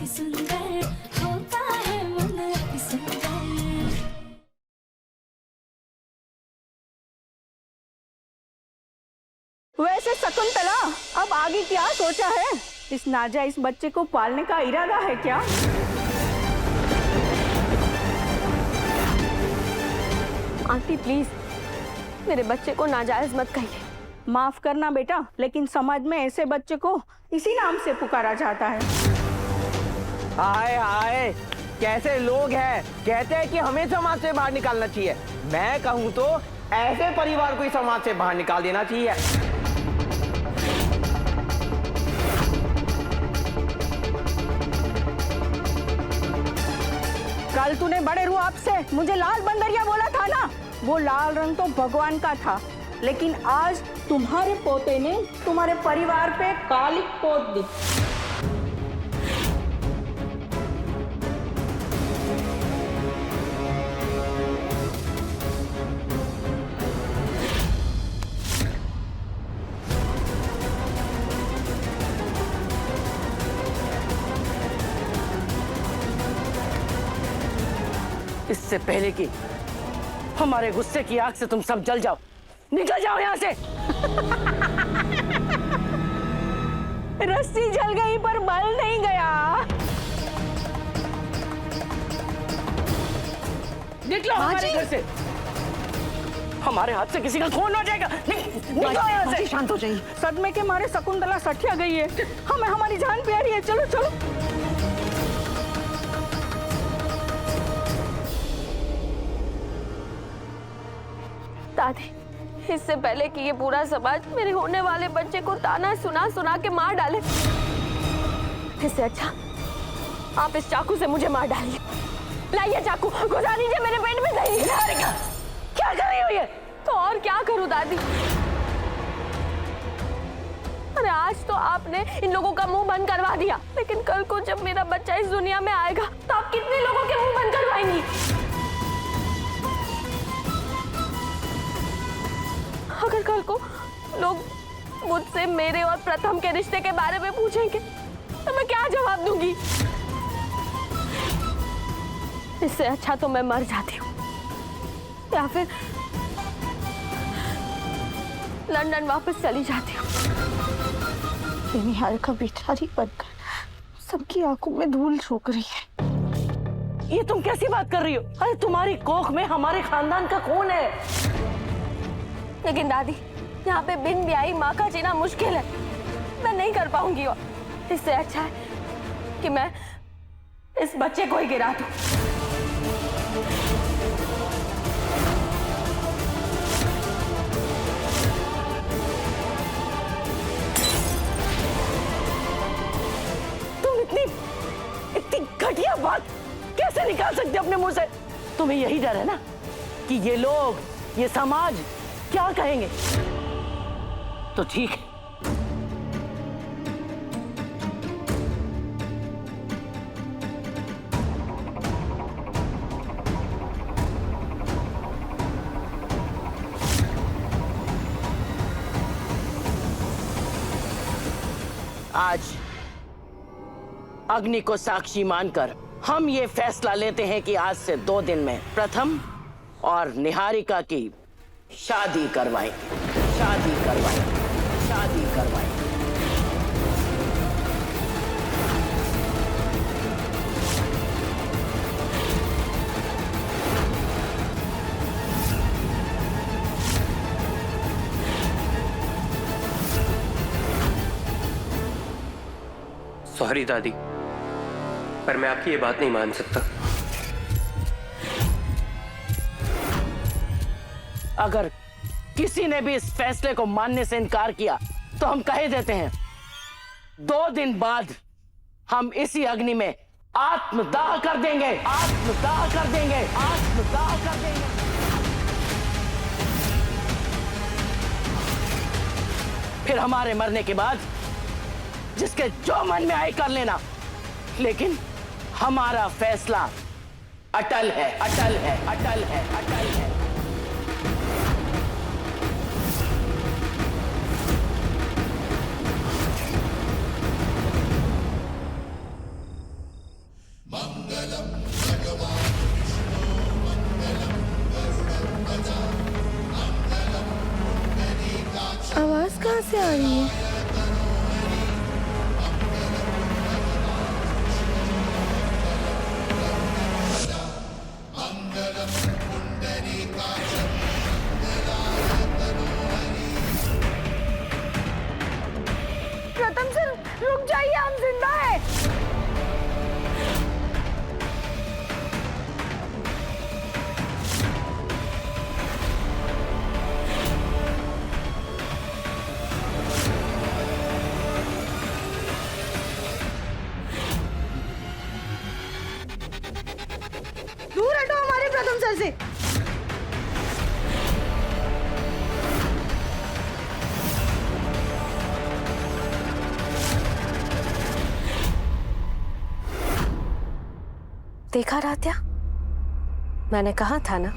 अति सुंदर होता है मन अति सुंदर। वैसे शकुंतला, अब आगे क्या सोचा है? इस नाजायज बच्चे को पालने का इरादा है क्या? आंटी प्लीज मेरे बच्चे को नाजायज मत कहिए। माफ करना बेटा, लेकिन समाज में ऐसे बच्चे को इसी नाम से पुकारा जाता है। हाय हाय, कैसे लोग हैं। कहते हैं कि हमें समाज से बाहर निकालना चाहिए। मैं कहूँ तो ऐसे परिवार को ही समाज से बाहर निकाल देना चाहिए। कल तूने बड़े रूप से मुझे लाल बंदरिया बोला था ना, वो लाल रंग तो भगवान का था, लेकिन आज तुम्हारे पोते ने तुम्हारे परिवार पे काली पोत दी। इससे पहले कि हमारे गुस्से की आग से तुम सब जल जाओ, निकल जाओ यहाँ से। रस्सी जल गई पर बल नहीं गया। निकलो हमारे घर से। हमारे हाथ से किसी का खून हो जाएगा। निकलो यहाँ से। शांत हो जाइए। सदमे के मारे शकुंतला सठिया गई है। हमें हमारी जान प्यारी है। चलो चलो। दादी, इससे पहले कि ये पूरा समाज मेरे होने वाले बच्चे को ताना सुना सुना के मार डाले, इससे अच्छा आप इस चाकू से मुझे मार डालिए। लाइए चाकू, घुसा दीजिए मेरे पेट में दही। क्या कर रही हो ये? तो और क्या करूं दादी? अरे आज तो आपने इन लोगों का मुंह बंद करवा दिया, लेकिन कल को जब मेरा बच्चा इस दुनिया में आएगा तो आप कितने लोगों के मुंह बंद करवाएंगी? अगर कल को लोग मुझसे मेरे और प्रथम के रिश्ते के बारे में पूछेंगे तो मैं क्या जवाब दूंगी? इससे अच्छा तो मैं मर जाती हूँ या फिर लंदन वापस चली जाती हूँ। निहाल का बेचारी बनकर सबकी आंखों में धूल झोंक रही है। ये तुम कैसी बात कर रही हो? अरे तुम्हारी कोख में हमारे खानदान का खून है। लेकिन दादी, यहाँ पे बिन ब्याही माँ का जीना मुश्किल है। मैं नहीं कर पाऊंगी और इससे अच्छा है कि मैं इस बच्चे को ही गिरा दूं। तुम इतनी घटिया बात कैसे निकाल सकते अपने मुंह से? तुम्हें यही डर है ना कि ये लोग, ये समाज क्या कहेंगे? तो ठीक है, आज अग्नि को साक्षी मानकर हम ये फैसला लेते हैं कि आज से 2 दिन में प्रथम और निहारिका की शादी करवाएंगे। शादी करवाएंगे। शादी करवाएंगे। सॉरी दादी, पर मैं आपकी ये बात नहीं मान सकता। अगर किसी ने भी इस फैसले को मानने से इनकार किया तो हम कह देते हैं 2 दिन बाद हम इसी अग्नि में आत्मदाह कर देंगे। आत्मदाह कर देंगे। आत्मदाह कर देंगे। फिर हमारे मरने के बाद जिसके जो मन में आए कर लेना, लेकिन हमारा फैसला अटल है। अटल है। अटल है। अटल है। से आ रही है? प्रथम सर रुक जाइए, हम जिंदा है। दूर हटो हमारे प्रथम सर से। देखा रात्या, मैंने कहा था ना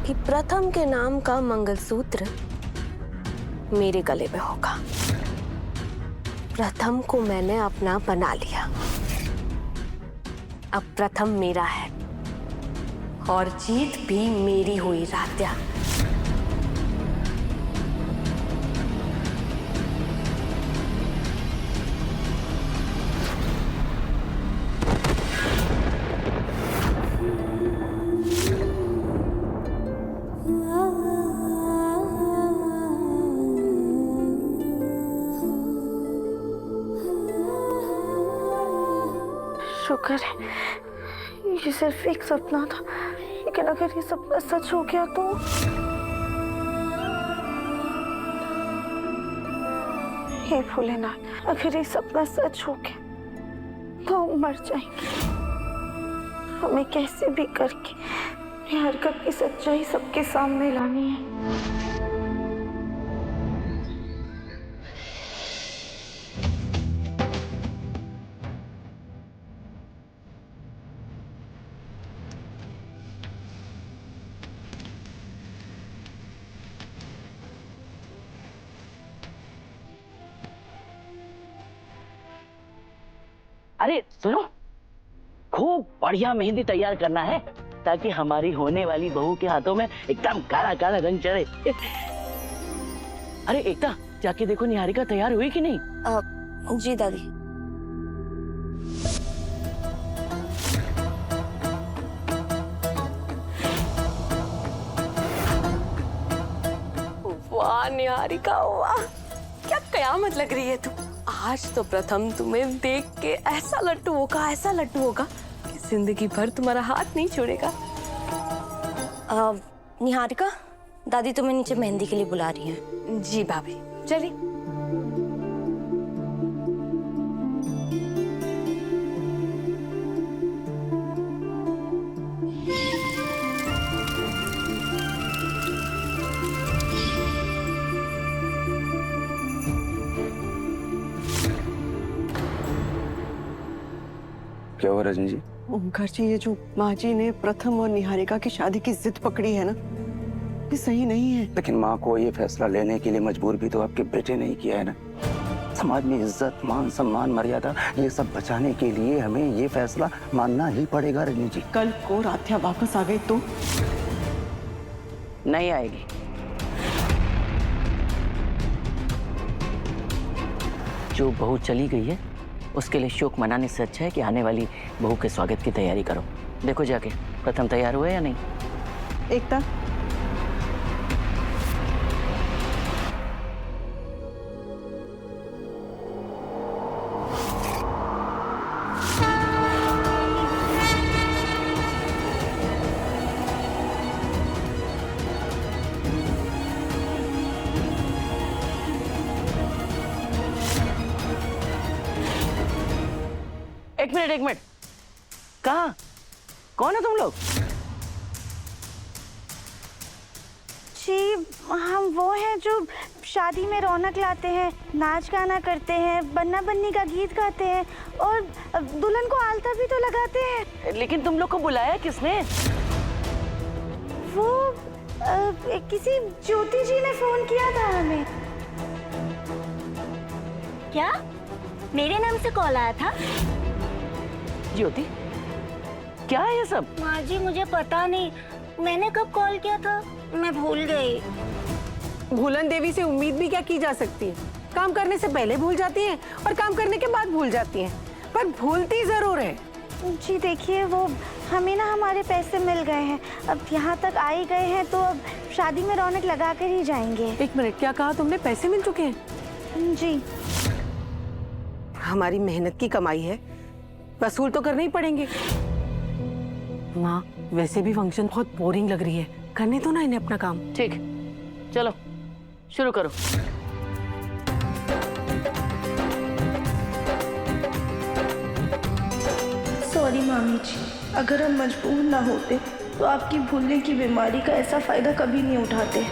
कि प्रथम के नाम का मंगलसूत्र मेरे गले में होगा। प्रथम को मैंने अपना बना लिया। अब प्रथम मेरा है और जीत भी मेरी हुई रात्या। शुक्र है ये सिर्फ एक सपना था, लेकिन अगर ये सपना सच हो गया तो हे भोलेनाथ, अगर ये सपना सच हो गया तो हम मर जाएंगे। हमें कैसे भी करके ये हरकत की सच्चाई सबके सामने लानी है। अरे सुनो, खूब बढ़िया मेहंदी तैयार करना है ताकि हमारी होने वाली बहू के हाथों में एकदम काला काला रंग चढ़े। अरे एकता, जाके देखो निहारिका तैयार हुई कि नहीं? जी दादी। वाह निहारिका वाह, क्या कयामत लग रही है तू। आज तो प्रथम तुम्हें देख के ऐसा लट्टू होगा कि जिंदगी भर तुम्हारा हाथ नहीं छोड़ेगा। निहारिका, दादी तुम्हें नीचे मेहंदी के लिए बुला रही हैं। जी भाभी, चलिए। क्या हुआ रजनी जी? ओंकार जी, ये जो माँ जी ने प्रथम और निहारिका की शादी की जिद पकड़ी है ना, ये सही नहीं है। लेकिन माँ को ये फैसला लेने के लिए मजबूर भी तो आपके बेटे ने ही किया है ना। समाज में इज्जत, मान सम्मान, मर्यादा, ये सब बचाने के लिए हमें ये फैसला मानना ही पड़ेगा रजनी जी। कल को राध्या वापस आ गई तो? नहीं आएगी। जो बहू चली गई है उसके लिए शोक मनाने से अच्छा है कि आने वाली बहू के स्वागत की तैयारी करो। देखो जाके प्रथम तैयार हुए या नहीं। एकता, एक मिनट, कहाँ, कौन है तुम लोग? जी, हम वो हैं जो शादी में रौनक लाते हैं, नाच गाना करते हैं, बन्ना बन्नी का गीत गाते हैं और दुल्हन को आलता भी तो लगाते हैं। लेकिन तुम लोग को बुलाया किसने? वो किसी ज्योति जी ने फोन किया था हमें। क्या मेरे नाम से कॉल आया था? ज्योति, क्या है ये सब? माँ जी मुझे पता नहीं, मैंने कब कॉल किया था, मैं भूल गई। भूलन देवी से उम्मीद भी क्या की जा सकती है? काम करने से पहले भूल जाती हैं और काम करने के बाद भूल जाती हैं, पर भूलती जरूर है। जी देखिए, वो हमें ना हमारे पैसे मिल गए हैं, अब यहाँ तक आ ही गए हैं तो अब शादी में रौनक लगा कर ही जाएंगे। एक मिनट, क्या कहा तुमने? पैसे मिल चुके हैं? जी। हमारी मेहनत की कमाई है, वसूल तो करने ही पड़ेंगे। माँ, वैसे भी फंक्शन बहुत बोरिंग लग रही है, करने दो ना इन्हें अपना काम। ठीक, चलो शुरू करो। सॉरी मामी जी, अगर हम मजबूर ना होते तो आपकी भूलने की बीमारी का ऐसा फायदा कभी नहीं उठाते।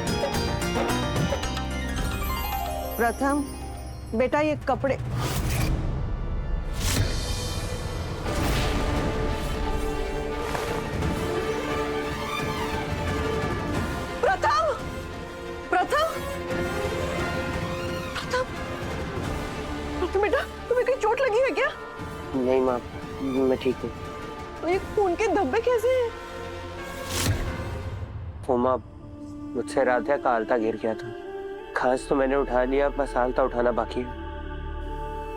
प्रथम, बेटा ये कपड़े। प्रथम, प्रथम, प्रथम, प्रथम बेटा, तुम्हें कोई चोट लगी है क्या? नहीं माँ, मैं ठीक हूँ। तो ये खून के धब्बे कैसे हैं? वो माँ, मुझसे राधिका का आलता गिर गया था। खास तो मैंने उठा लिया, बस आलता उठाना बाकी है।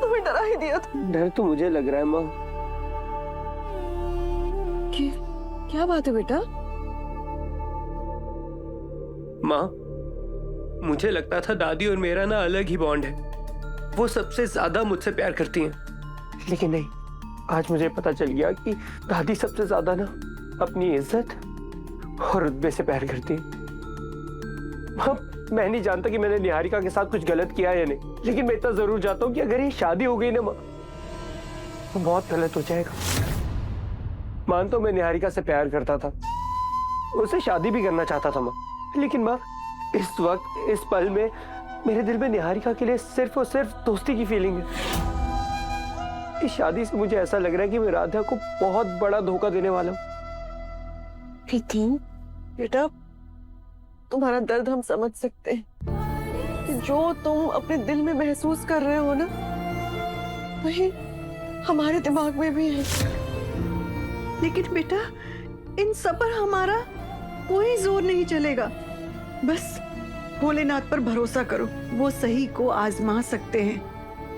तुम्हें डरा ही दिया था। डर तो मुझे लग रहा है माँ। क्या बात है बेटा? माँ, मुझे लगता था दादी और मेरा ना अलग ही बॉन्ड है, वो सबसे ज्यादा मुझसे प्यार करती हैं, लेकिन नहीं, आज मुझे पता चल गया कि दादी सबसे ज्यादा ना अपनी इज्जत और रुतबे से प्यार करती है। माँ, मैं नहीं जानता कि मैंने निहारिका के साथ कुछ गलत किया है या नहीं, लेकिन मैं इतना जरूर जानता हूँ कि अगर ये शादी हो गई ना माँ, तो बहुत गलत हो जाएगा। मानता हूँ मैं निहारिका से प्यार करता था, उससे शादी भी करना चाहता था माँ, लेकिन माँ इस वक्त इस पल में मेरे दिल में निहारिका के लिए सिर्फ और सिर्फ दोस्ती की फीलिंग है। इस शादी से मुझे ऐसा लग रहा है कि मैं राधा को बहुत बड़ा धोखा देने वाला हूँ। बेटा, तुम्हारा दर्द हम समझ सकते हैं कि जो तुम अपने दिल में महसूस कर रहे हो ना, वही हमारे दिमाग में भी है। लेकिन बेटा, इन सब पर हमारा कोई जोर नहीं चलेगा। बस भोलेनाथ पर भरोसा करो, वो सही को आजमा सकते हैं,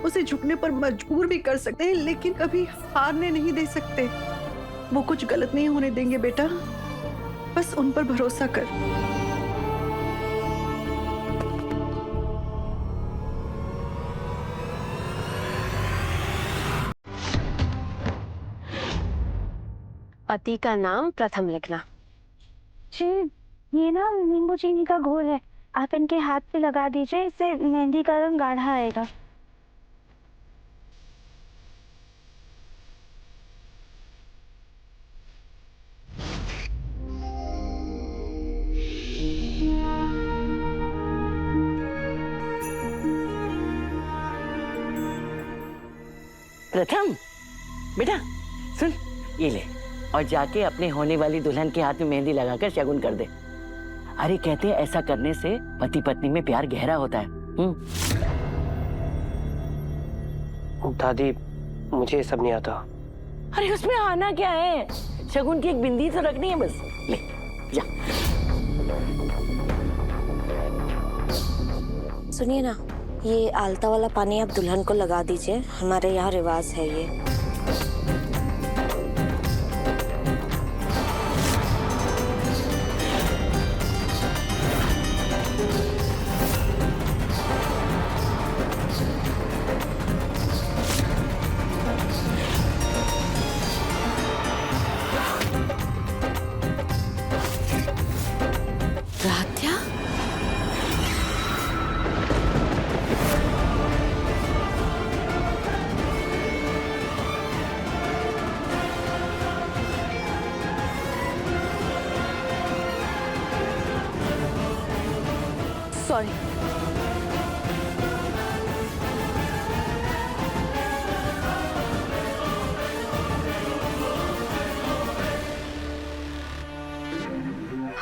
उसे झुकने पर मजबूर भी कर सकते हैं, लेकिन कभी हारने नहीं दे सकते। वो कुछ गलत नहीं होने देंगे बेटा, बस उन पर भरोसा कर। पति का नाम प्रथम लिखना। जी, ये ना नींबू चीनी का घोल है, आप इनके हाथ पे लगा दीजिए, इससे मेहंदी का रंग गाढ़ा आएगा। प्रथम, बेटा सुन, ये ले और जाके अपने होने वाली दुल्हन के हाथ में मेहंदी लगाकर शगुन कर दे। अरे कहते हैं ऐसा करने से पति पत्नी में प्यार गहरा होता है। दादी, मुझे ये सब नहीं आता। अरे उसमें आना क्या है, शगुन की एक बिंदी तो रखनी है बस। ले जा। सुनिए ना, ये आलता वाला पानी आप दुल्हन को लगा दीजिए, हमारे यहाँ रिवाज है ये। राध्या, सॉरी।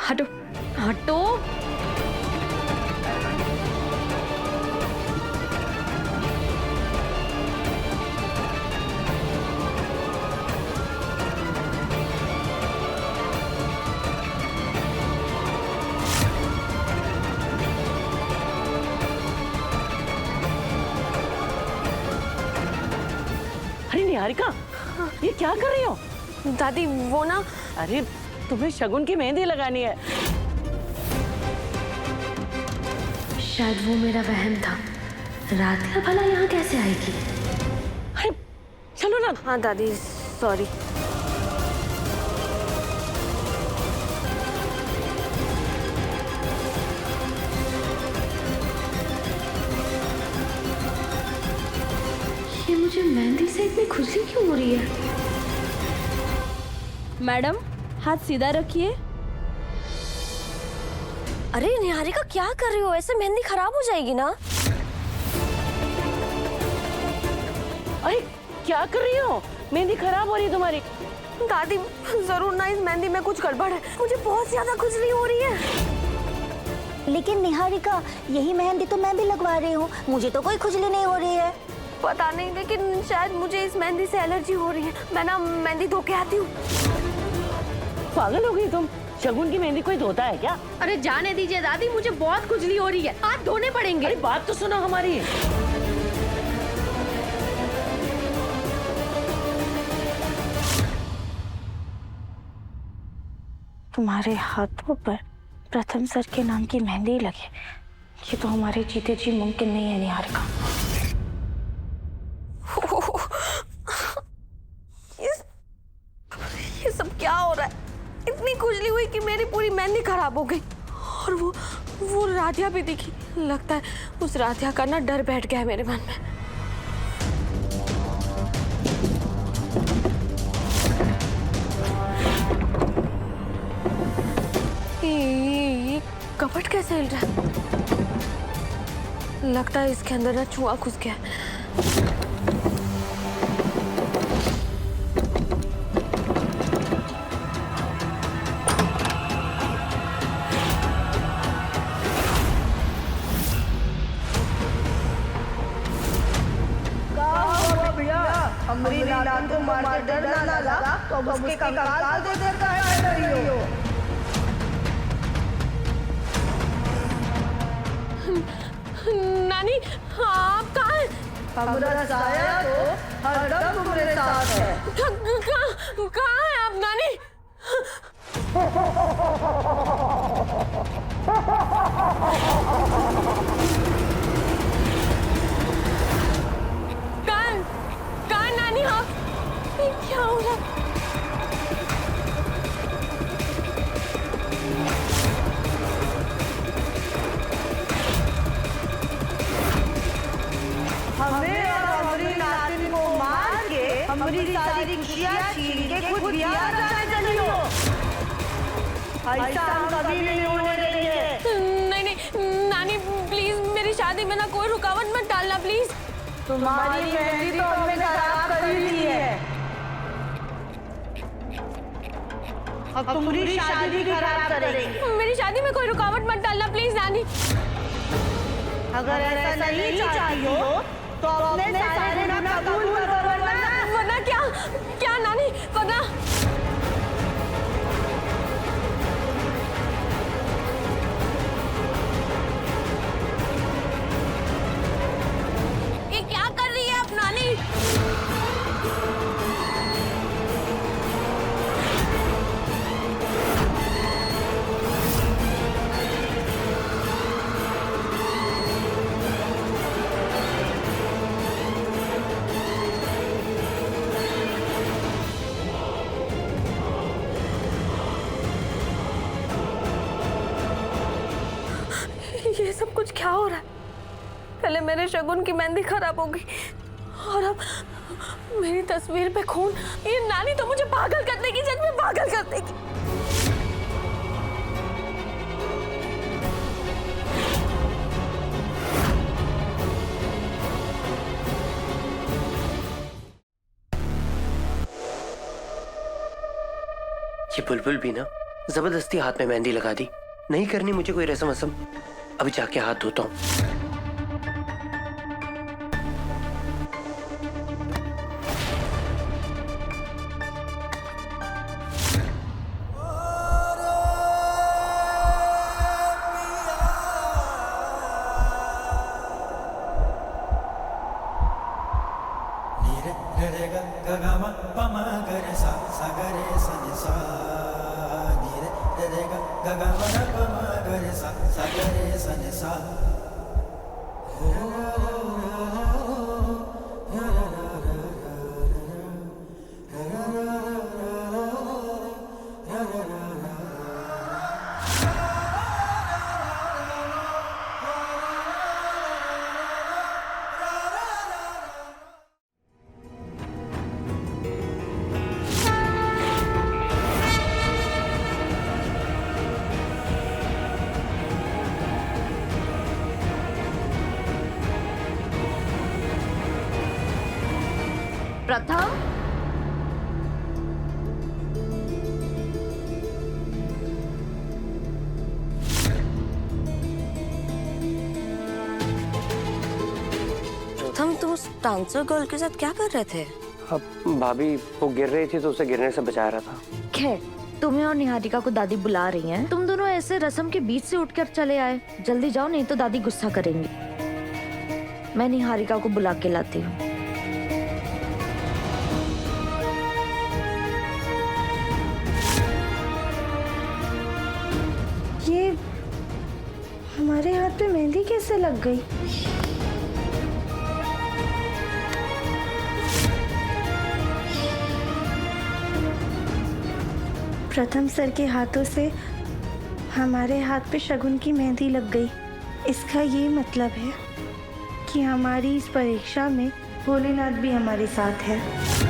हटो हटो। निहारिका, ये क्या कर रही हो? दादी वो ना, अरे तुम्हें शगुन की मेहंदी लगानी है। शायद वो मेरा वहम था। राधिका भला यहाँ कैसे आएगी? अरे चलो ना। हाँ दादी सॉरी। ये मुझे मेहंदी से इतनी खुजली क्यों हो रही है? मैडम हाथ सीधा रखिए। अरे निहारिका क्या कर रही हो? ऐसे मेहंदी खराब हो जाएगी ना। अरे क्या कर रही हो? मेहंदी खराब हो रही है तुम्हारी। दादी जरूर ना, इस मेहंदी में कुछ गड़बड़ है, मुझे बहुत ज्यादा खुजली हो रही है। लेकिन निहारिका, यही मेहंदी तो मैं भी लगवा रही हूँ, मुझे तो कोई खुजली नहीं हो रही है। पता नहीं, लेकिन शायद मुझे इस मेहंदी से एलर्जी हो रही है। मैं ना मेहंदी धो के आती हूँ। पागल हो गई तुम? शगुन की मेहंदी कोई धोता है क्या? अरे जाने दीजिए दादी, मुझे बहुत खुजली हो रही है, हाथ धोने पड़ेंगे। अरे बात तो सुनो हमारी। तुम्हारे हाथों पर प्रथम सर के नाम की मेहंदी लगे, ये तो हमारे जीते जी मुमकिन नहीं है निहारिका। ये सब क्या हो रहा है? इतनी खुजली हुई कि मेरी पूरी मेहंदी खराब हो गई। और वो राधिया भी दिखी। लगता है उस राधिया का ना डर बैठ गया है मेरे मन में। ये कपट कैसे हिल रहा है? लगता है इसके अंदर ना चूहा घुस गया है। हमारी नानी को मार के डर ना लगा तो अब उसके कंकाल दे देता है रही हो। नानी आप कहाँ हैं? हमारा साया तो हरदम तुम्हारे साथ है। कहाँ हैं आप नानी? कहाँ नानी आप? क्या हो रहा? हमें और हमारी नातिन को मार के हमारी सारी खुशियाँ छीन के खुद बिहार जाने चली हो। ऐसा हम कभी नहीं होने देंगे। नहीं नानी प्लीज, मेरी शादी में ना कोई रुकावट मत डालना प्लीज। तुम्हारी मेहंदी तो हमने खराब कर ही ली है, अब तुम्हारी शादी भी खराब करेंगे। मेरी शादी में कोई रुकावट मत डालना प्लीज नानी। अगर ऐसा नहीं चाहती हो तो अपने सारे गुनाह कबूल करो, वरना क्या नानी? वरना ये क्या कर रही है आप नानी? ये सब कुछ क्या हो रहा है? पहले मेरे शगुन की मेहंदी खराब हो गई और अब मेरी तस्वीर पे खून। ये नानी तो मुझे पागल कर देगी, सच में पागल कर देगी। ये बुलबुल भी ना जबरदस्ती हाथ में मेहंदी लगा दी। नहीं करनी मुझे कोई रस्म वसम, अभी जाके हाथ धोता हूँ। रे रे गा गा प्रथम, प्रथम, तुम उस डांसर गर्ल के साथ क्या कर रहे थे? अब भाभी वो गिर रही थी तो उसे गिरने से बचा रहा था। खैर, तुम्हें और निहारिका को दादी बुला रही हैं। तुम दोनों ऐसे रस्म के बीच से उठकर चले आए। जल्दी जाओ, नहीं तो दादी गुस्सा करेंगी। मैं निहारिका को बुला के लाती हूँ। ये हमारे हाथ पे मेहंदी कैसे लग गई? प्रथम सर के हाथों से हमारे हाथ पे शगुन की मेहंदी लग गई। इसका ये मतलब है कि हमारी इस परीक्षा में भोलेनाथ भी हमारे साथ है।